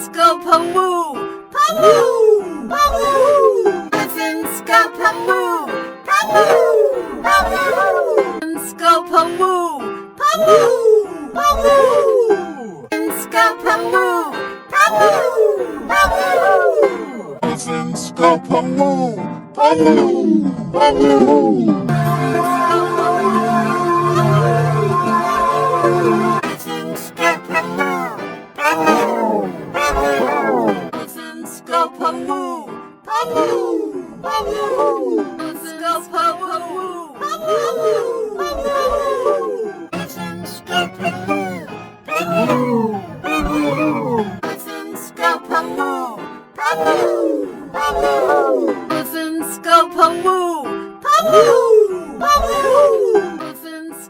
Elephants go Pawoo, Pawoo, Pawoo. Elephants go Pawoo, Pawoo, Pawoo. Elephants go Pawoo, Pawoo, Pawoo. Elephants go Pawoo, Pawoo, Pawoo. Elephants go Pawoo, Pawoo, Pawoo. Elephants go Pawoo, Pawoo, Pawoo. Elephants go Pawoo, Pawoo, Pawoo. Elephants go Pawoo, Pawoo, Pawoo. Elephants go Pawoo, Pawoo, Pawoo. Elephants go Pawoo, Pawoo, Pawoo. Elephants go Pawoo, Pawoo, Pawoo. Elephants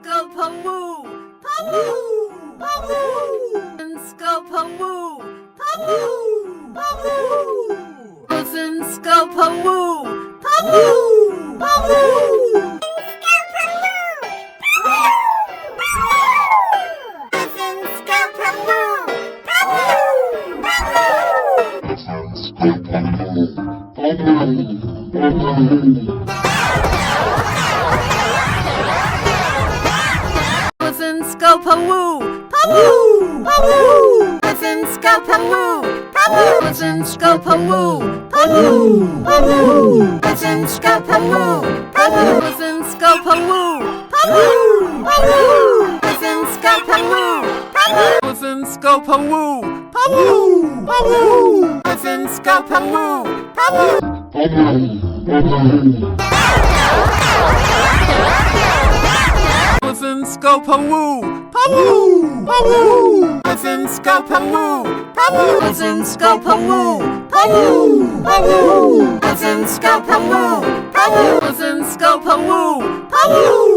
go Pawoo, Pawoo, Pawoo. Elephants go Pawoo, Pawoo, Pawoo. Elephants go Pawoo, Pawoo, Pawoo. Elephants go Pawoo, Pawoo, Pawoo. Elephants go Pawoo, Pawoo, Pawoo. Elephants go Pawoo, Pawoo. Elephants go Pawoo, Pawoo, Pawoo. Elephants go Pawoo, Pawoo. Elephants go Pawoo, Pawoo, Pawoo. Elephants go Pawoo, Pawoo. Elephants go Pawoo, Pawoo, Pawoo. Elephants go Pawoo, Pawoo. Elephants go Pawoo, Pawoo, Pawoo. Elephants go Pawoo, Pawoo. Elephants go Pawoo, Pawoo, Pawoo. Elephants go Pawoo, Pawoo. Elephants go Pawoo, Pawoo.